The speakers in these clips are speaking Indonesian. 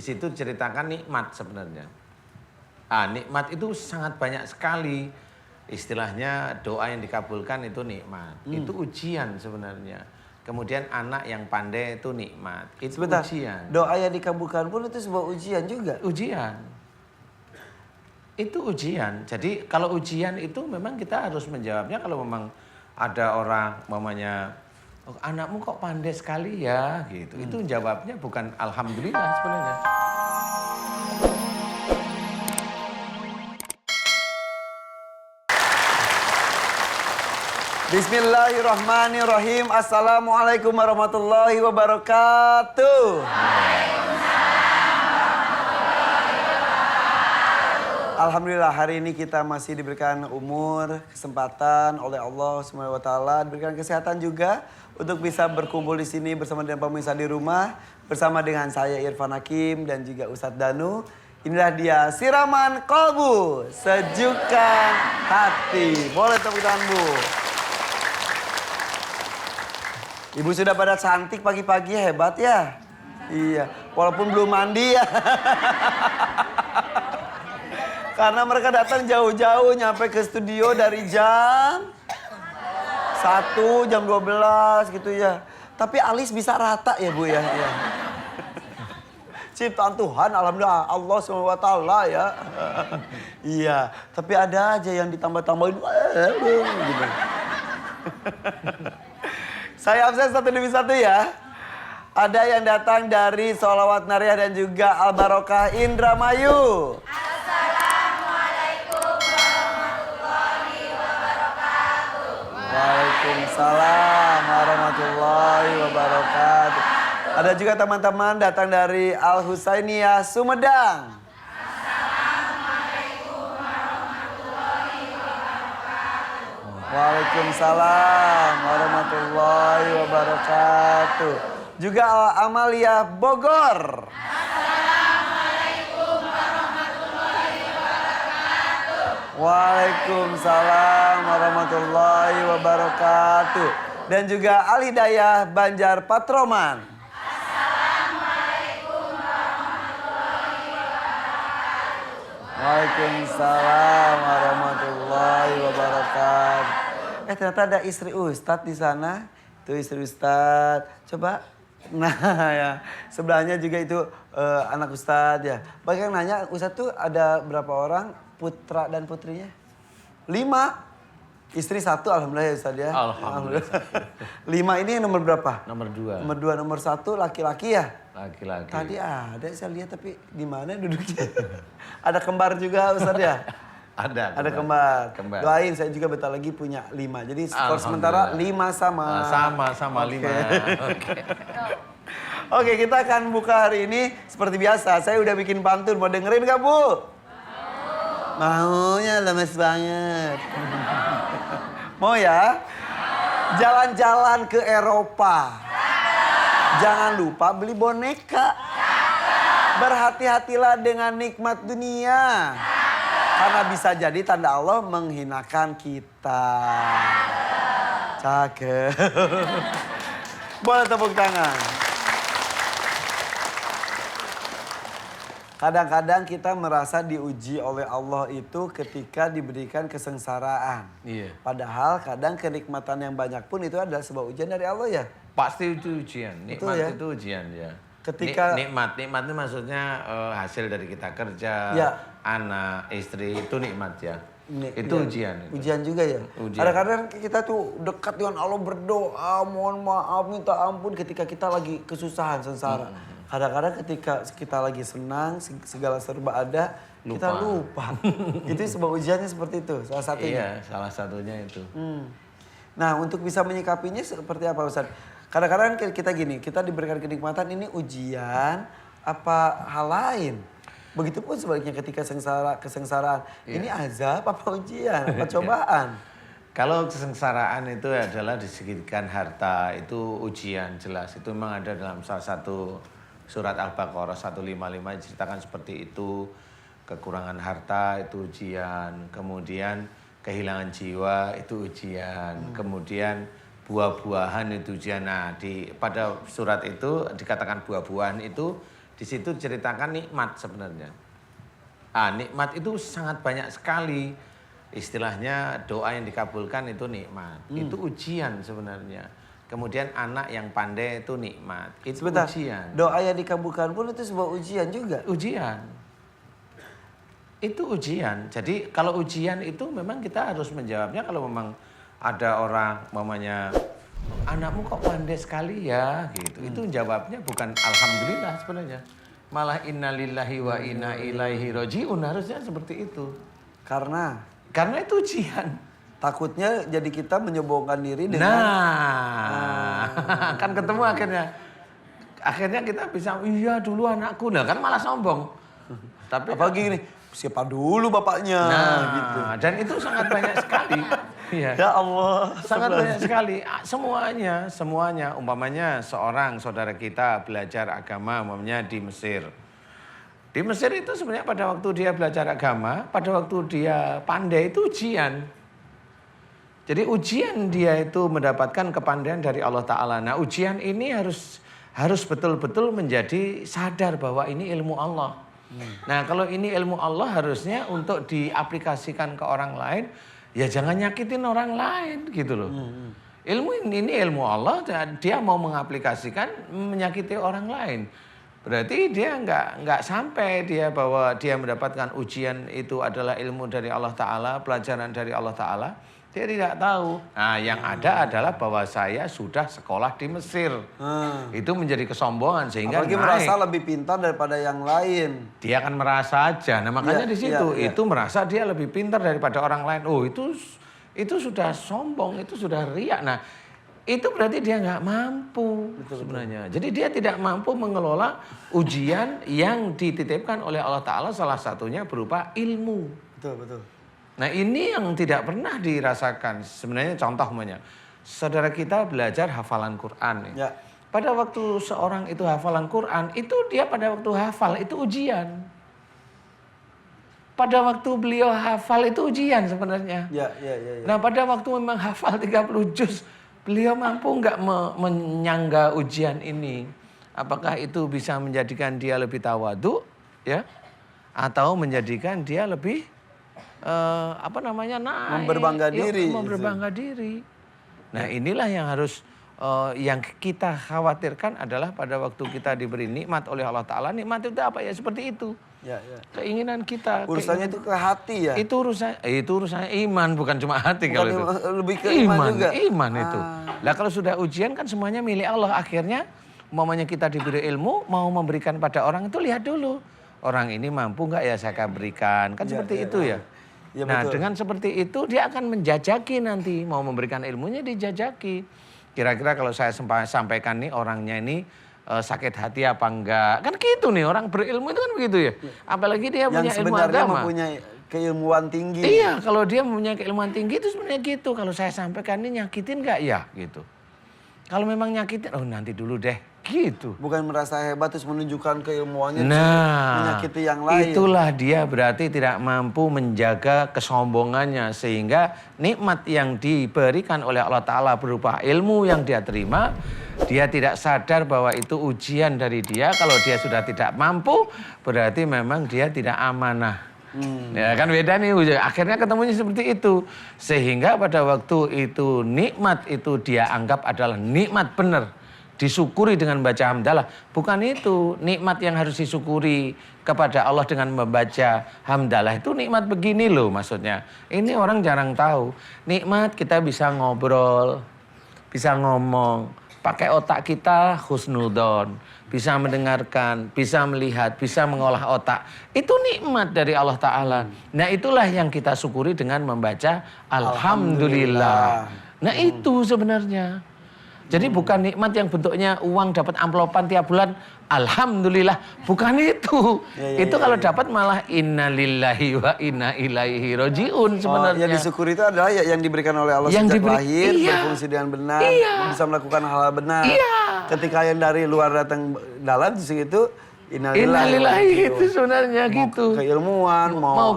situ diceritakan nikmat sebenarnya. Nikmat itu sangat banyak sekali. Istilahnya doa yang dikabulkan itu nikmat. Itu ujian sebenarnya. Kemudian anak yang pandai itu nikmat. Itu Sebentar, ujian. doa yang dikabulkan pun itu sebuah ujian juga. Ujian. Itu ujian. Jadi kalau ujian itu memang kita harus menjawabnya kalau memang ada orang mamanya, oh, anakmu kok pandai sekali ya gitu. Itu jawabnya bukan alhamdulillah sebenarnya. Bismillahirrahmanirrahim. Assalamualaikum warahmatullahi wabarakatuh. Alhamdulillah hari ini kita masih diberikan umur, kesempatan oleh Allah SWT, diberikan kesehatan juga untuk bisa berkumpul di sini bersama dengan pemirsa di rumah, bersama dengan saya Irfan Hakim dan juga Ustadz Danu. Inilah dia Siraman Kolbu, Sejukan Hati. Boleh tepuk tangan, Bu. Ibu sudah pada cantik pagi-pagi, hebat ya? Iya, walaupun belum mandi ya. Karena mereka datang jauh-jauh nyampe ke studio dari jam 1, jam 12 gitu ya. Tapi alis bisa rata ya Bu ya. Iya. Ciptaan Tuhan, alhamdulillah Allah SWT ya. Iya, tapi ada aja yang ditambah-tambahin. Gitu. Saya absen satu demi satu ya. Ada yang datang dari Sholawat Nariyah dan juga Al Barokah Indramayu. Assalamualaikum warahmatullahi wabarakatuh. Waalaikumsalam warahmatullahi wabarakatuh. Ada juga teman-teman datang dari Al Husainiyah Sumedang. Waalaikumsalam warahmatullahi wabarakatuh. Juga Amalia Bogor. Assalamualaikum warahmatullahi wabarakatuh. Waalaikumsalam warahmatullahi wabarakatuh. Dan juga Al Hidayah Banjar Patroman. Assalamualaikum warahmatullahi wabarakatuh. Waalaikumsalam warahmatullahi wabarakatuh. Ternyata ada istri Ustadz di sana. Itu istri Ustadz. Coba. Nah ya, sebelahnya juga itu anak Ustadz ya. Banyak yang nanya, Ustadz tuh ada berapa orang putra dan putrinya? 5. Istri 1 alhamdulillah ya Ustadz ya. Alhamdulillah. 5 ini nomor berapa? Nomor 2. Nomor 2, nomor 1 laki-laki ya? Laki-laki. Tadi ada saya lihat tapi di mana duduknya? Ada kembar juga Ustadz ya? Ada kembar. Kembar. Doain saya juga bentar lagi punya 5. Jadi skor sementara 5 sama. Sama 5. Oke. Oke, kita akan buka hari ini seperti biasa. Saya udah bikin pantun, mau dengerin gak Bu? Maunya lemes banget. Mau ya? Jalan-jalan ke Eropa. Jangan lupa beli boneka. Berhati-hatilah dengan nikmat dunia. Karena bisa jadi tanda Allah menghinakan kita. Cakep. Boleh tepuk tangan. Kadang-kadang kita merasa diuji oleh Allah itu ketika diberikan kesengsaraan. Iya. Padahal kadang kenikmatan yang banyak pun itu adalah sebuah ujian dari Allah ya. Pasti itu ujian. Nikmat ya? itu ujian ya. Ketika nikmat itu maksudnya hasil dari kita kerja, ya. Anak, istri itu nikmat ya. Itu ya, ujian. Ujian juga ya. Kadang-kadang kita tuh dekat dengan Allah berdoa, mohon maaf, minta ampun ketika kita lagi kesusahan, sengsara. Kadang-kadang ketika kita lagi senang, segala serba ada, kita lupa. Itu sebuah ujiannya seperti itu, salah satunya. Iya, salah satunya itu. Nah, untuk bisa menyikapinya seperti apa Ustaz? Kadang-kadang kita gini, kita diberikan kenikmatan ini ujian apa hal lain. Begitupun sebaliknya ketika kesengsaraan. Ini azab apa ujian, apa cobaan? Kalau kesengsaraan itu adalah disegitikan harta, itu ujian jelas. Itu memang ada dalam salah satu surat Al-Baqarah 155 diceritakan seperti itu. Kekurangan harta itu ujian, kemudian kehilangan jiwa itu ujian, kemudian buah-buahan itu ujian. Nah, pada surat itu dikatakan buah-buahan itu Di situ ceritakan nikmat sebenarnya. Nikmat itu sangat banyak sekali. Istilahnya doa yang dikabulkan itu nikmat. Itu ujian sebenarnya. Kemudian anak yang pandai itu nikmat. Itu Sebentar, ujian. doa yang dikabulkan pun itu sebuah ujian juga. Ujian. Itu ujian. Jadi kalau ujian itu memang kita harus menjawabnya kalau memang ada orang mamanya anakmu kok pandai sekali ya gitu. Itu jawabnya bukan alhamdulillah sebenarnya. Malah innalillahi wa inna ilaihi rajiun harusnya seperti itu. Karena Karena itu ujian. takutnya jadi kita menyombongkan diri dengan Kan ketemu akhirnya. Akhirnya kita bisa iya dulu anakku. Nah kan malah sombong. Tapi apalagi gini, siapa dulu bapaknya gitu. dan itu sangat banyak sekali. Iya. Ya Allah. Sangat banyak sekali. Semuanya. Umpamanya seorang saudara kita belajar agama umpamanya di Mesir. Di Mesir itu sebenarnya pada waktu dia belajar agama, pada waktu dia pandai itu ujian. Jadi ujian dia itu mendapatkan kepandaian dari Allah Ta'ala. Nah ujian ini harus betul-betul menjadi sadar bahwa ini ilmu Allah. Nah kalau ini ilmu Allah harusnya untuk diaplikasikan ke orang lain, ya jangan nyakitin orang lain gitu loh. Ilmu ini ilmu Allah, dan dia mau mengaplikasikan menyakiti orang lain. Berarti dia nggak sampai dia bahwa dia mendapatkan ujian itu adalah ilmu dari Allah Ta'ala, pelajaran dari Allah Ta'ala. Dia tidak tahu. Nah yang ada adalah bahwa saya sudah sekolah di Mesir. Itu menjadi kesombongan sehingga apalagi merasa lebih pintar daripada yang lain. dia akan merasa aja. Nah makanya di situ itu merasa dia lebih pintar daripada orang lain. Oh itu sudah sombong, itu sudah riak. Nah itu berarti dia nggak mampu sebenarnya. Jadi dia tidak mampu mengelola ujian yang dititipkan oleh Allah Ta'ala, salah satunya berupa ilmu. Betul. Nah ini yang tidak pernah dirasakan. Sebenarnya contoh saudara kita belajar hafalan Quran. Ya. Pada waktu seorang itu hafalan Quran, itu dia pada waktu hafal itu ujian. Pada waktu beliau hafal itu ujian sebenarnya. Ya. Nah pada waktu memang hafal 30 juz, beliau mampu nggak menyangga ujian ini? Apakah itu bisa menjadikan dia lebih tawadu, ya, atau menjadikan dia lebih naik, Memberbangga diri. Memberbangga diri. Nah inilah yang harus yang kita khawatirkan adalah pada waktu kita diberi nikmat oleh Allah Ta'ala, nikmat itu apa ya seperti itu. Ya. Keinginan kita. Urusannya itu ke hati ya. Itu urusannya iman, bukan cuma hati. Bukan kalau itu. lebih ke iman juga. Iman itu. Lah kalau sudah ujian kan semuanya milik Allah. Akhirnya umpamanya kita diberi ilmu, mau memberikan pada orang itu lihat dulu. Orang ini mampu nggak ya saya berikan. Kan seperti itu ya. Ya, nah betul. dengan seperti itu dia akan menjajaki nanti. Mau memberikan ilmunya dijajaki. Kira-kira kalau saya sampaikan nih orangnya ini sakit hati apa enggak. Kan gitu nih orang berilmu itu kan begitu ya. Apalagi dia punya ilmu agama. Yang sebenarnya mempunyai keilmuan tinggi. Iya kalau dia mempunyai keilmuan tinggi itu sebenarnya gitu. Kalau saya sampaikan ini nyakitin enggak ya gitu. Kalau memang nyakitin, oh nanti dulu deh gitu. Bukan merasa hebat terus menunjukkan keilmuannya menyakiti yang lain. Itulah dia berarti tidak mampu menjaga kesombongannya. Sehingga nikmat yang diberikan oleh Allah Ta'ala berupa ilmu yang dia terima, dia tidak sadar bahwa itu ujian dari dia. Kalau dia sudah tidak mampu, berarti memang dia tidak amanah. Ya kan beda nih, akhirnya ketemunya seperti itu. Sehingga pada waktu itu nikmat itu dia anggap adalah nikmat benar. Disyukuri dengan baca hamdalah. Bukan itu nikmat yang harus disyukuri kepada Allah dengan membaca hamdalah. Itu nikmat begini loh maksudnya. Ini orang jarang tahu. Nikmat kita bisa ngobrol, bisa ngomong. Pakai otak kita husnudon, bisa mendengarkan, bisa melihat, bisa mengolah otak. Itu nikmat dari Allah Ta'ala. Nah itulah yang kita syukuri dengan membaca Alhamdulillah. Nah itu sebenarnya. Jadi bukan nikmat yang bentuknya uang dapat amplopan tiap bulan. Alhamdulillah. Bukan itu. Itu kalau dapat malah innalillahi wa inna ilaihi rajiun sebenarnya. Yang disyukuri itu adalah yang diberikan oleh Allah sejak lahir, berfungsi dengan benar, bisa melakukan hal benar. Ketika yang dari luar datang dalam itu innalillahi itu sebenarnya gitu. Keilmuan, mau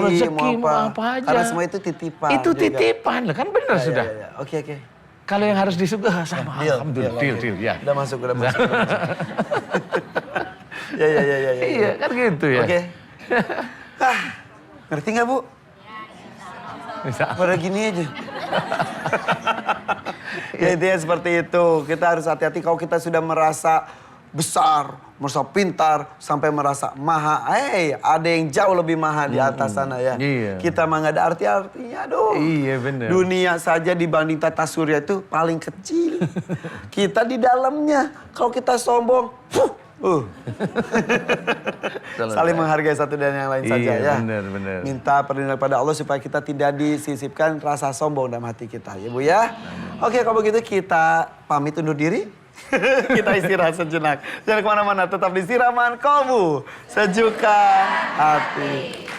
rezeki, mau apa aja. Karena semua itu titipan. Itu titipan, kan benar sudah. Oke. Kalau yang harus disyukur sama alhamdulillah. Deal. Ya. Udah masuk. Ya. Iya, kan gitu ya. Oke. Ngerti nggak Bu? Bisa. Pada gini aja. Ya intinya seperti itu. Kita harus hati-hati kalau kita sudah merasa besar, merasa pintar, sampai merasa maha. Ada yang jauh lebih maha di atas sana ya. Iya. Kita mah nggak ada arti-artinya, aduh. Iya benar. Dunia saja dibanding tata surya itu paling kecil. Kita di dalamnya. Kalau kita sombong, saling menghargai satu dan yang lain saja ya. Benar. Minta perlindungan pada Allah supaya kita tidak disisipkan rasa sombong dalam hati kita ya Bu ya. Oke kalau begitu kita pamit undur diri. Kita istirahat sejenak. Jangan kemana-mana, tetap di Siraman Kolbu. Sejukkan hati.